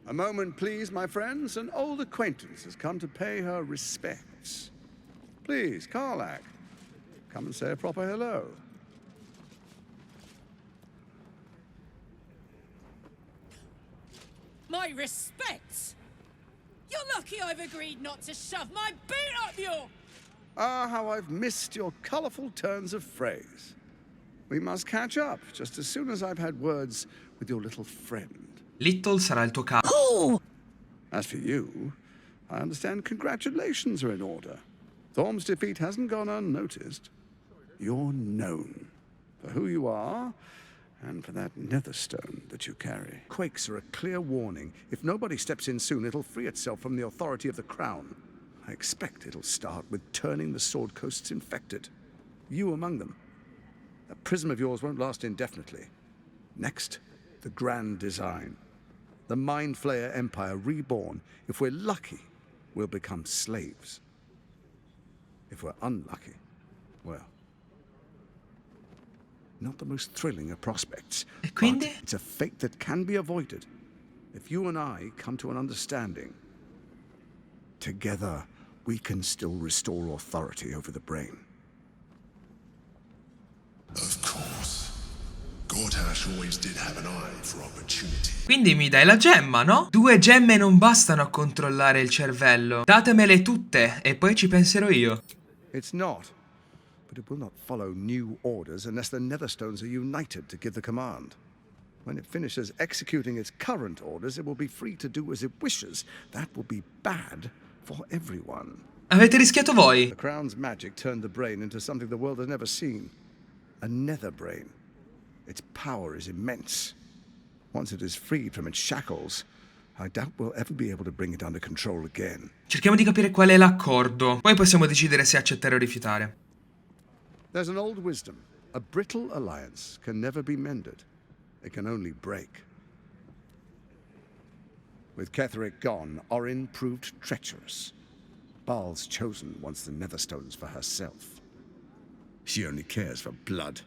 A moment, please, my friends. An old acquaintance has come to pay her respects. Please, Karlach, come and say a proper hello.
My respects? You're lucky I've agreed not to shove my boot up your...
Ah, how I've missed your colourful turns of phrase. We must catch up just as soon as I've had words with your little friend.
Little sarà il tuo capo.
As for you, I understand congratulations are in order. Thorm's defeat hasn't gone unnoticed. You're known for who you are and for that netherstone that you carry. Quakes are a clear warning. If nobody steps in soon, it'll free itself from the authority of the crown. I expect it'll start with turning the Sword Coasts infected. You among them. That prism of yours won't last indefinitely. Next, the grand design. The Mind Flayer Empire reborn. If we're lucky, we'll become slaves. If we're unlucky, well, not the most thrilling of prospects.
E quindi?
But it's a fate that can be avoided if you and I come to an understanding. Together, we can still restore authority over the brain.
Of course. Gortash always did have an eye for opportunity.
Quindi mi dai la gemma, no? 2 gemme non bastano a controllare il cervello. Datemele tutte e poi ci penserò io.
It's not. But it will not follow new orders unless the Netherstones are united to give the command. When it finishes executing its current orders, it will be free to do as it wishes. That will be bad for everyone.
Avete rischiato voi.
The Crown's magic turned the brain into something the world has never seen. A nether brain. Its power is immense. Once it is freed from its shackles, I doubt we'll ever be able to bring it under control again.
Cerchiamo di capire qual è l'accordo. Poi possiamo decidere se accettare o rifiutare.
There's an old wisdom. A brittle alliance can never be mended. It can only break. With Ketheric gone, Orin proved treacherous. Baal's chosen wants the Netherstones for herself. She only cares for blood.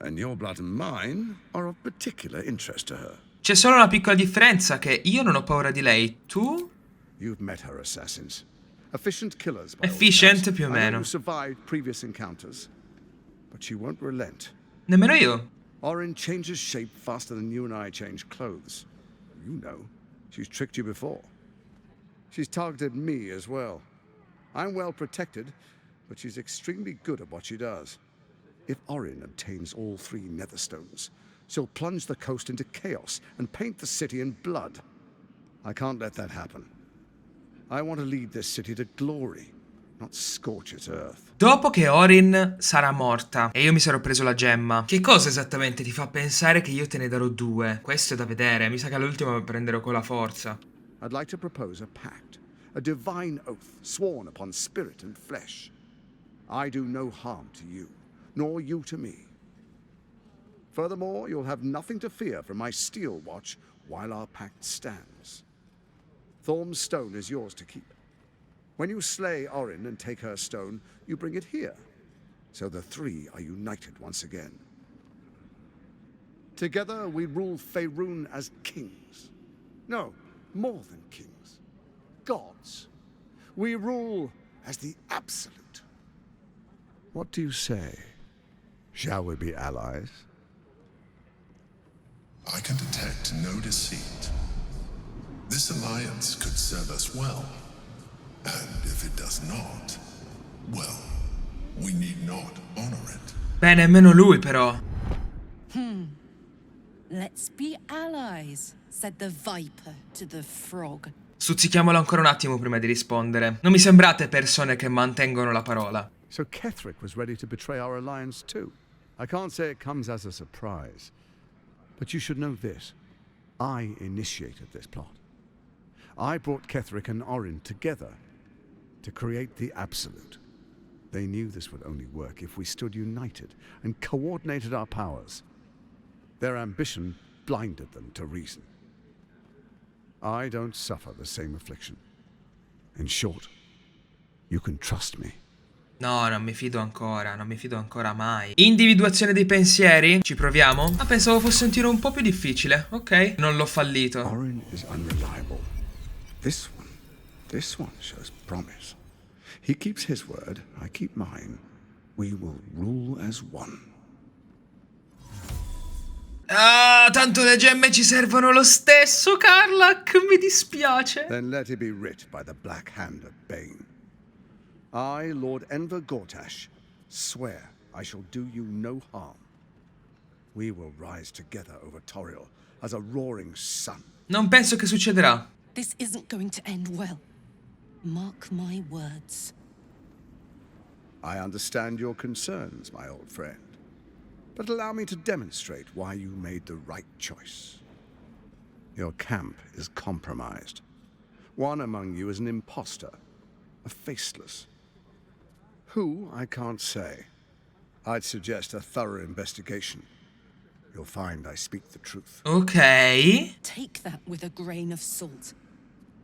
And your blood and mine are of particular interest to her.
C'è solo una piccola differenza, che io non ho paura di lei. Tu?
You've met her assassins. Efficient killers, by all
Efficient,
accounts.
più o
I know
meno.
you survived previous encounters. But she won't relent.
Nemmeno io.
Orin changes shape faster than you and I change clothes. You know, she's tricked you before. She's targeted me as well. I'm well protected, but she's extremely good at what she does. If Orin obtains all 3 Netherstones, she'll plunge the coast into chaos and paint the city in blood. I can't let that happen. I want to lead this city to glory, not scorch its earth.
Dopo che Orin sarà morta e io mi sarò preso la gemma, che cosa esattamente ti fa pensare che io te ne darò 2? Questo è da vedere, mi sa che all'ultimo mi prenderò con la forza.
I'd like to propose a pact, a divine oath sworn upon spirit and flesh. I do no harm to you, nor you to me. Furthermore, you'll have nothing to fear from my steel watch while our pact stands. Thorm's stone is yours to keep. When you slay Orin and take her stone, you bring it here, so the 3 are united once again. Together we rule Faerun as kings. No, more than kings. Gods. We rule as the absolute. What do you say? Shall we be allies?
I can detect no deceit. This alliance could serve us well. And if it does not, well, we need not honor it.
Beh, nemmeno lui però.
Let's be allies, said the viper to the frog.
Stuzzichiamolo ancora un attimo prima di rispondere. Non mi sembrate persone che mantengono la parola.
So Ketherick was ready to betray our alliance too. I can't say it comes as a surprise. But you should know this. I initiated this plot. I brought Ketherick and Orin together to create the Absolute. They knew this would only work if we stood united and coordinated our powers. Their ambition blinded them to reason. I don't suffer the same affliction. In short, you can trust me.
No, non mi fido ancora mai. Individuazione dei pensieri? Ci proviamo? Ah, pensavo fosse un tiro un po' più difficile. Ok, non l'ho fallito.
Orin is unreliable. This one shows promise. He keeps his word, I keep mine. We will rule as one.
Ah, tanto le gemme ci servono lo stesso, Karlach, mi dispiace.
Then let it be writ by the black hand of Bane. I, Lord Enver Gortash, swear I shall do you no harm. We will rise together over Toriel as a roaring sun.
Non penso che succederà.
This isn't going to end well. Mark my words.
I understand your concerns, my old friend. But allow me to demonstrate why you made the right choice. Your camp is compromised. One among you is an imposter, a faceless. Who, I can't say. I'd suggest a thorough investigation. You'll find I speak the truth.
Ok.
Take that with a grain of salt.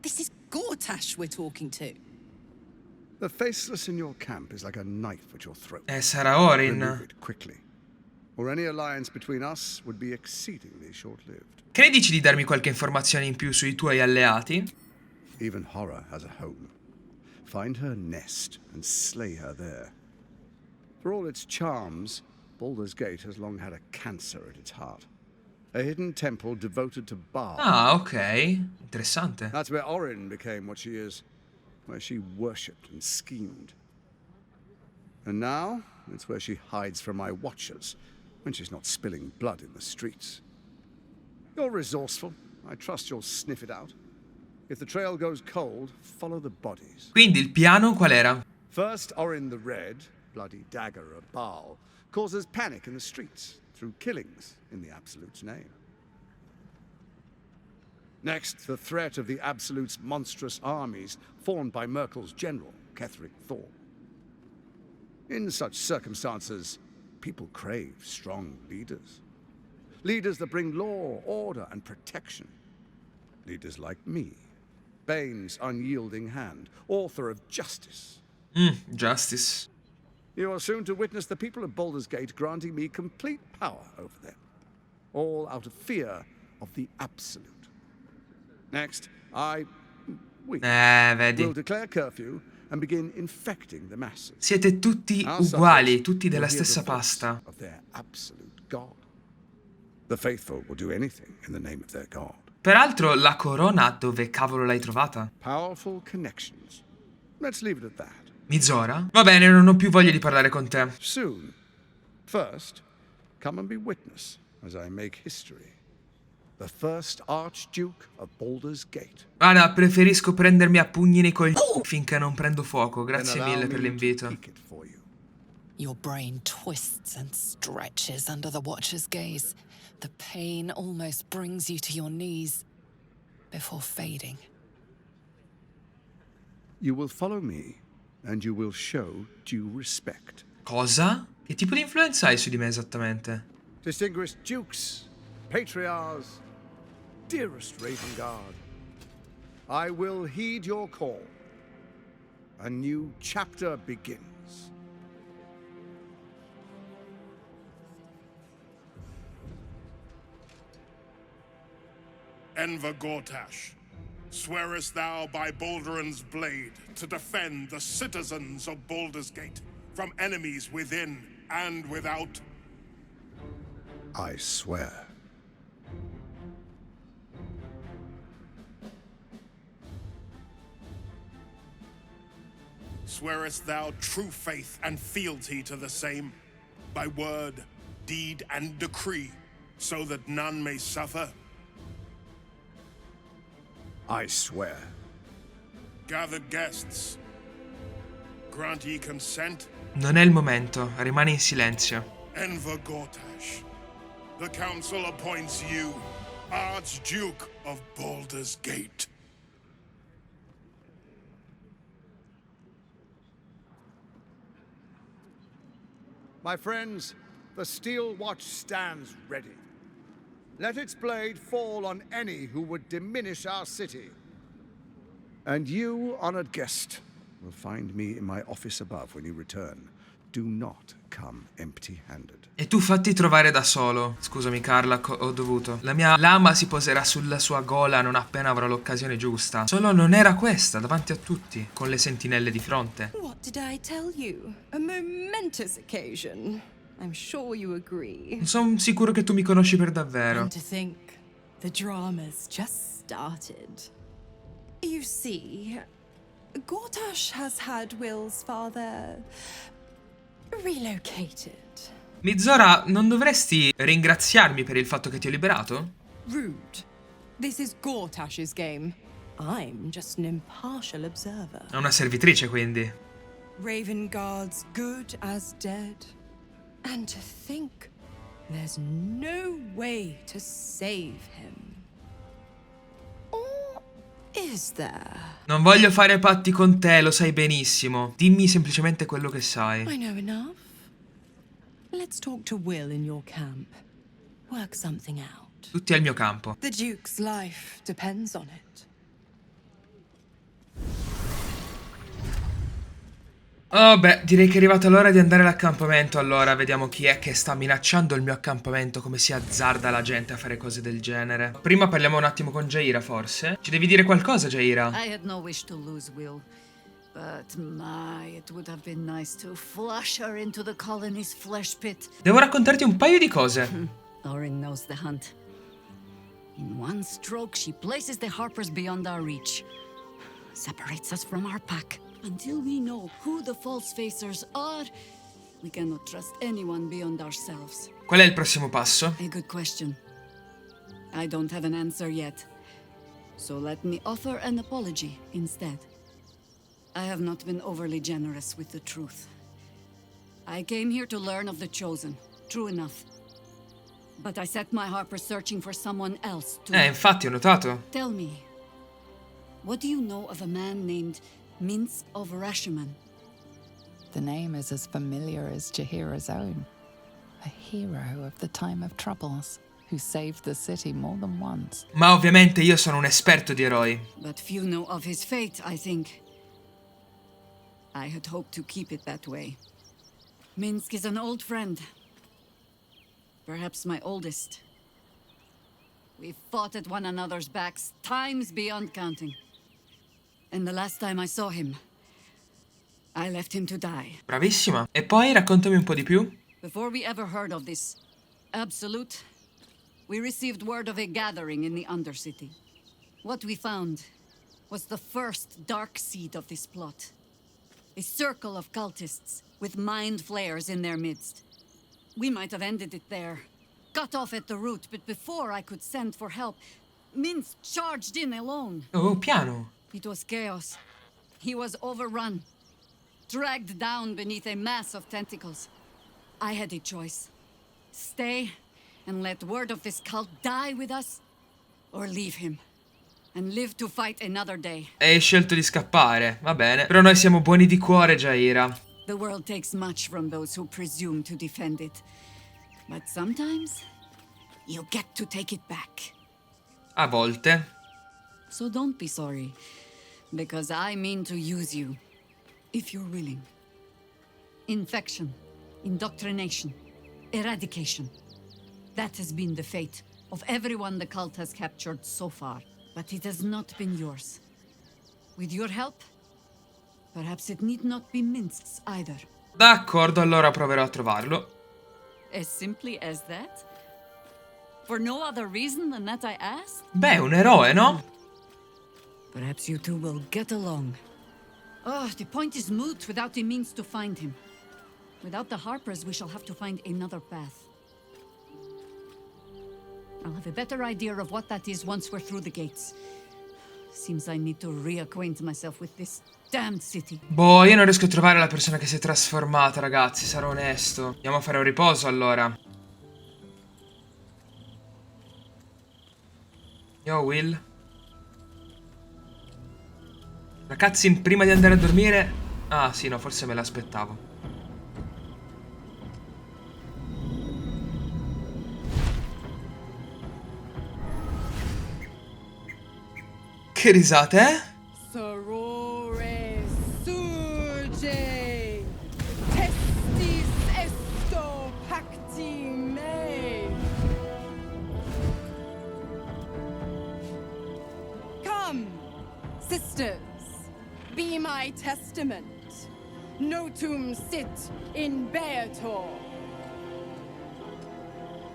This is Gortash we're talking to.
The faceless in your camp is like a knife at your throat.
Sarà Orin.
Remove it quickly, or any alliance between us would be exceedingly short-lived.
Che ne dici di darmi qualche informazione in più sui tuoi alleati?
Even horror has a home. Find her nest and slay her there. For all its charms, Baldur's Gate has long had a cancer at its heart. A hidden temple devoted to Baldur.
Ah, ok. Interessante.
That's where Orin became what she is, where she worshipped and schemed. And now, it's where she hides from my watchers, when she's not spilling blood in the streets. You're resourceful. I trust you'll sniff it out. If the trail goes cold, follow the bodies.
Quindi il piano qual era?
First, Orin the Red, bloody dagger of Baal, causes panic in the streets through killings in the Absolute's name. Next, the threat of the Absolute's monstrous armies formed by Merkel's general, Ketherick Thorn. In such circumstances, people crave strong leaders. Leaders that bring law, order, and protection. Leaders like me, Bane's unyielding hand, author of Justice.
Justice.
You are soon to witness the people of Baldur's Gate granting me complete power over them. All out of fear of the Absolute. Next, we will declare curfew and begin infecting the masses.
Siete tutti uguali, tutti della stessa pasta.
Of their absolute God. The faithful will do anything in the name of their God.
Peraltro, la corona dove cavolo l'hai trovata?
Powerful connections. Let's leave it at that.
Mizora? Va bene, non ho più voglia di parlare con te.
Soon. First, come and be witness as I make history. The first Archduke of Baldur's Gate.
Guarda, preferisco prendermi a pugni nei coglioni finché non prendo fuoco. Grazie mille per l'invito.
Your brain twists and stretches under the Watcher's gaze. The pain almost brings you to your knees before fading.
You will follow me and you will show due respect.
Cosa? Che tipo di influenza hai su di me esattamente?
Distinguished dukes, patriarchs, dearest Ravengard, I will heed your call. A new chapter begins.
Enver Gortash, Swearest thou by Balduran's blade to defend the citizens of Baldur's Gate from enemies within and without?
I swear.
Swearest thou true faith and fealty to the same, by word, deed, and decree, so that none may suffer?
I swear.
Gathered guests, grant ye consent?
Non è il momento, rimani in silenzio.
Enver Gortash, the council appoints you Archduke of Baldur's Gate.
My friends, the steel watch stands ready. Let its blade fall on any who would diminish our city.
And you, honored guest, will find me in my office above when you return. Do not come empty-handed.
E tu fatti trovare da solo. Scusami Carla, ho dovuto. La mia lama si poserà sulla sua gola non appena avrò l'occasione giusta. Solo non era questa, davanti a tutti, con le sentinelle di fronte.
What did I tell you? A momentous occasion. I'm sure you agree.
Sono sicuro che tu mi conosci per davvero.
And to think the drama's just started. You see, Gortash has had Will's father relocated.
Mizora, non dovresti ringraziarmi per il fatto che ti ho liberato?
Rude. This is Gortash's game. I'm just an impartial observer.
È una servitrice, quindi.
Raven Guard's good as dead. And to think there's no way to save him. Or is there?
Non voglio fare patti con te, lo sai benissimo. Dimmi semplicemente quello che sai.
I know enough. Let's talk to Will in your camp. Work something out.
Tutti al mio campo.
The Duke's life depends on it.
Oh beh, direi che è arrivata l'ora di andare all'accampamento. Allora, vediamo chi è che sta minacciando il mio accampamento, come si azzarda la gente a fare cose del genere. Prima parliamo un attimo con Jaira, forse. Ci devi dire qualcosa, Jaira?
I had no wish to lose Will, but my, it would have been nice to flush her into the colony's flesh pit.
Devo raccontarti un paio di cose.
Orin knows the hunt. In one stroke, she places the Harpers beyond our reach. Separates us from our pack. Until we know who the false facers are, we cannot trust anyone beyond ourselves.
Qual è il prossimo passo?
A good question. I don't have an answer yet. So let me offer an apology instead. I have not been overly generous with the truth. I came here to learn of the Chosen. True enough. But I set my Harper searching for someone else to...
Infatti, ho notato.
Tell me, what do you know of a man named Minsk of Rashomon?
The name is as familiar as Jaheira's own. A hero of the time of troubles, who saved the city more than once.
Ma ovviamente io sono un esperto di eroi.
But few know of his fate, I think. I had hoped to keep it that way. Minsk is an old friend. Perhaps my oldest. We've fought at one another's backs, times beyond counting. And the last time I saw him, I left him to die.
Bravissima. E poi raccontami un po' di più.
Before we ever heard of this Absolute, we received word of a gathering in the Undercity. What we found was the first dark seed of this plot. A circle of cultists with mind flayers in their midst. We might have ended it there, cut off at the root, but before I could send for help, Minsk charged in alone.
Oh, piano.
It was chaos. He was overrun, dragged down beneath a mass of tentacles. I had a choice. Stay and let word of this cult die with us, or leave him and live to fight another day.
E hai scelto di scappare, va bene. Però noi siamo buoni di cuore, Jaira.
The world takes much from those who presume to defend it. But sometimes, you get to take it back.
A volte.
So don't be sorry, because I mean to use you, if you're willing. Infection, indoctrination, eradication. That has been the fate of everyone the cult has captured so far.
but it has not been yours. With your help, perhaps it need not be Minsk's either.
D'accordo, allora proverò a trovarlo.
As simply as that? For no other reason than that I asked?
Beh, è un eroe, no?
Perhaps you two will get along. Oh, the point is moot without the means to find him. Without the Harpers, we shall have to find another path. I'll have a better idea of what that is once we're through the gates. Seems I need to reacquaint myself with this damned city.
Boh, io non riesco a trovare la persona che si è trasformata, ragazzi, sarò onesto. Andiamo a fare un riposo, allora. Yo, Will. La cutscene prima di andare a dormire... Ah, sì, no, forse me l'aspettavo. Che risate, eh?
Sorore surge, testis esto pacti me. Come, sisters, be my testament. Notum sit in beator.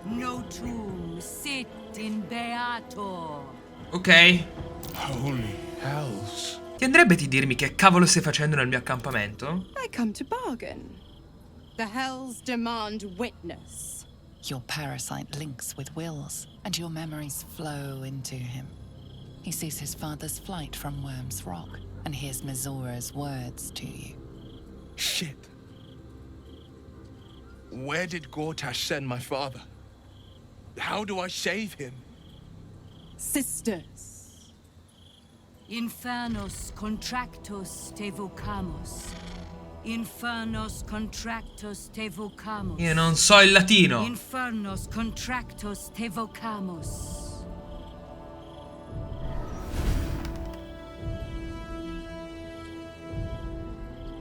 Notum sit in beator.
Ok.
Holy hells.
Ti andrebbe di dirmi che cavolo stai facendo nel mio accampamento?
I come to bargain. The hells demand witness.
Your parasite links with Will's, and your memories flow into him. He sees his father's flight from Worm's Rock, and hears Mizora's words to you.
Shit. Where did Gortash send my father? How do I save him?
Sisters.
Infernos contractus te vocamus. Infernos contractus te vocamus.
Io non so il latino.
Infernos contractus te vocamus.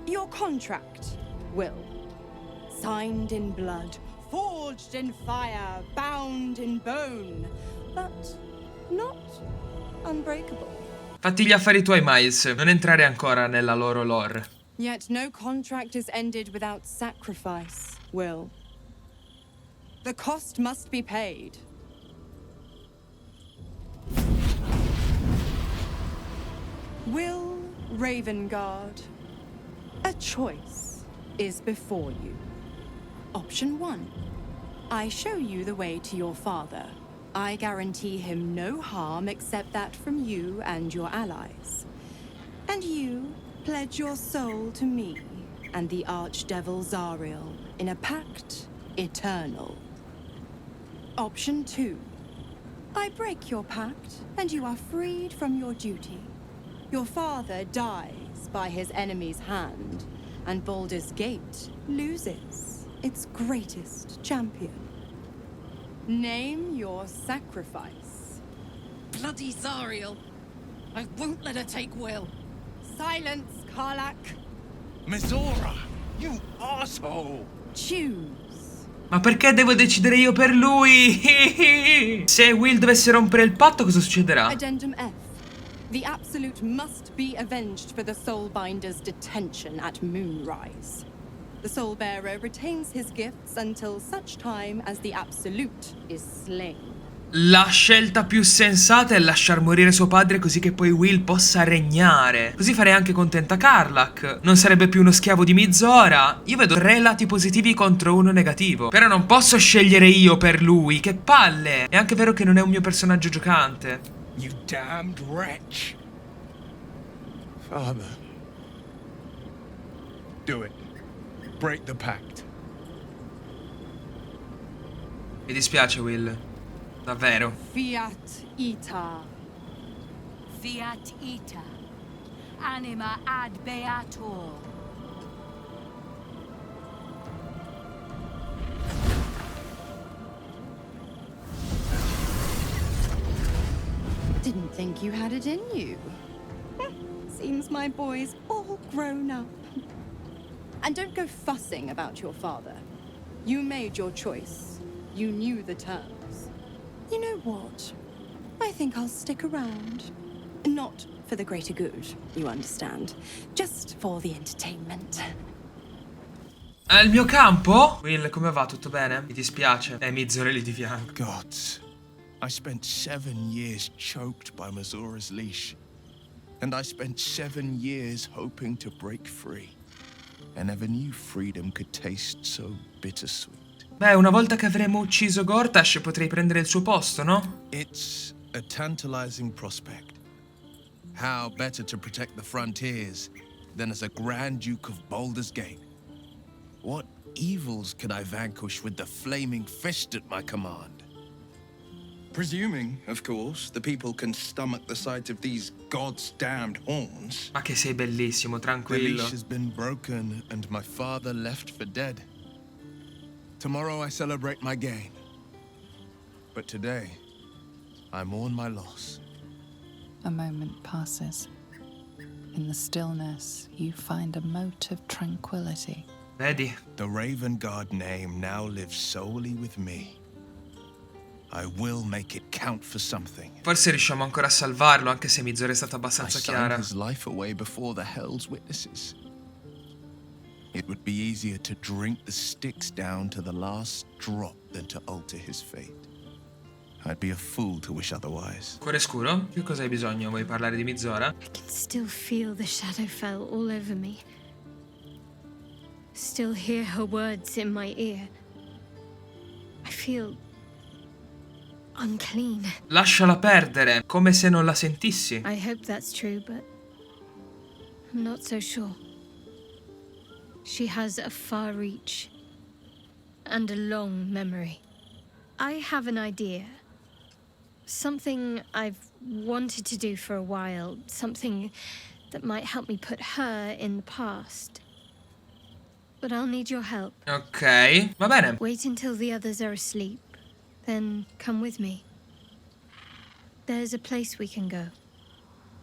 Your contract, Will. Signed in blood, forged in fire, bound in bone, but not unbreakable.
Fatti gli affari tuoi, Miles. Non entrare ancora nella loro lore.
Yet no contract is ended without sacrifice, Will. The cost must be paid. Will Ravengard, a choice is before you. Option 1. I show you the way to your father. I guarantee him no harm except that from you and your allies. And you pledge your soul to me and the archdevil Zariel in a pact eternal. Option 2. I break your pact and you are freed from your duty. Your father dies by his enemy's hand, and Baldur's Gate loses its greatest champion. Name your sacrifice.
Bloody Zariel. I won't let her take Will.
Silence, Karlak.
Mizora, you asshole.
Choose.
Ma perché devo decidere io per lui? Se Will dovesse rompere il patto, cosa succederà?
Addendum F. The Absolute must be avenged for the Soulbinder's detention at Moonrise. The Soulbearer retains his gifts until such time as the Absolute is slain.
La scelta più sensata è lasciar morire suo padre così che poi Will possa regnare. Così farei anche contenta Karlak. Non sarebbe più uno schiavo di Mizora. Io vedo 3 lati positivi contro 1 negativo. Però non posso scegliere io per lui. Che palle. È anche vero che non è un mio personaggio giocante.
You damned wretch. Father. Do it. Break the pact.
Mi dispiace, Will. Davvero.
Fiat Ita.
Fiat ita. Anima ad beator.
Didn't think you had it in you. Seems my boy's all grown up. And don't go fussing about your father. You made your choice. You knew the terms. You know what? I think I'll stick around. Not for the greater good, you understand. Just for the entertainment.
È il mio campo? Will, come va? Tutto bene? Mi dispiace. Mizzore lì di fianco.
Gods, I spent 7 years choked by Mazura's leash. And I spent 7 years hoping to break free. I never knew freedom could taste so bittersweet.
Beh, una volta che avremo ucciso Gortash potrei prendere il suo posto, no?
It's a tantalizing prospect. How better to protect the frontiers than as a Grand Duke of Baldur's Gate? What evils could I vanquish with the flaming fist at my command? Presuming, of course, the people can stomach the sight of these God's damned horns.
Ma che sei bellissimo,
The
tranquillo.
leash has been broken and my father left for dead. Tomorrow I celebrate my gain. But today, I mourn my loss.
A moment passes. In the stillness, you find a mote of tranquility.
Vedi?
The Raven God name now lives solely with me. I will make it count for something.
Forse riusciamo ancora a salvarlo, anche se Mizzore è stata
I
abbastanza
signed
chiara.
his life away before the Hell's witnesses. It would be easier to drink the Styx down to the last drop than to alter his fate. I'd be a fool to wish otherwise.
Cuore scuro? Che cosa hai bisogno? Vuoi parlare di Mizzora?
I can still feel the Shadowfell all over me. Still hear her words in my ear. I feel unclean.
Lasciala perdere, come se non la sentissi.
I hope that's true, but I'm not so sure. She has a far reach and a long memory. I have an idea. Something I've wanted to do for a while. Something that might help me put her in the past. But I'll need your help.
Ok, va bene.
Wait until the others are asleep. Then come with me. There's a place we can go.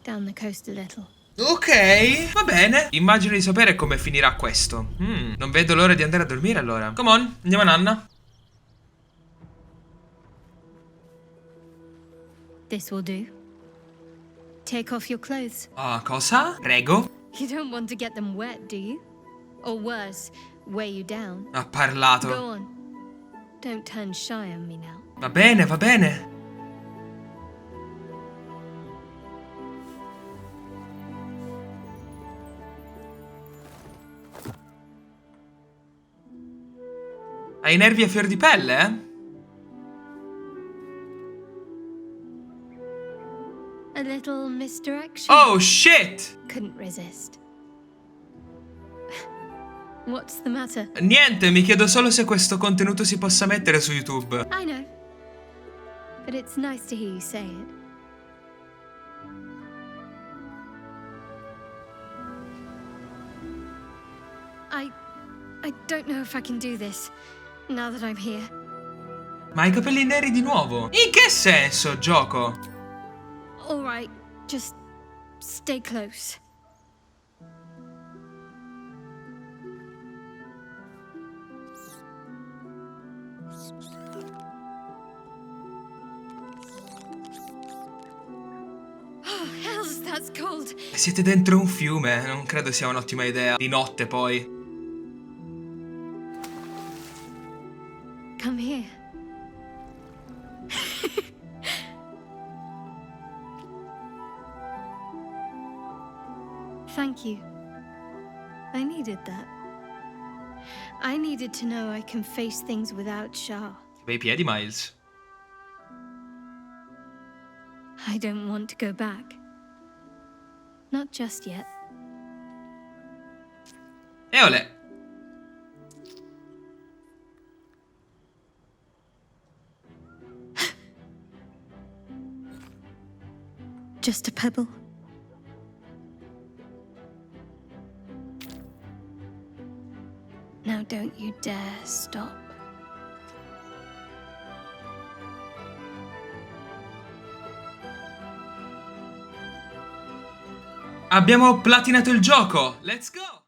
Down the coast a little.
Ok, va bene. Immagino di sapere come finirà questo. Non vedo l'ora di andare a dormire allora. Come on, andiamo a nanna.
This will do. Take off your clothes.
Ah, cosa? Prego.
You don't want to get them wet, do you? Or worse, weigh you down.
Ha parlato.
Go on. Don't turn shy on me now.
Va bene, va bene. Hai i nervi a fior di pelle, eh?
A little misdirection.
Oh, shit!
Couldn't resist. What's the matter?
Niente, mi chiedo solo se questo contenuto si possa mettere su YouTube.
I know. But it's nice to hear you say it. I don't know if I can do this, now that I'm here.
Ma hai i capelli neri di nuovo? In che senso, gioco?
All right, just stay close. Oh, hells, that's cold.
Siete dentro un fiume, non credo sia un'ottima idea. Di notte, poi.
Come here. Thank you. I needed that. I needed to know I can face things without Shah.
Bei piedi, Miles.
I don't want to go back. Not just yet.
E olè.
Just a pebble. Now don't you dare stop.
Abbiamo platinato il gioco. Let's go!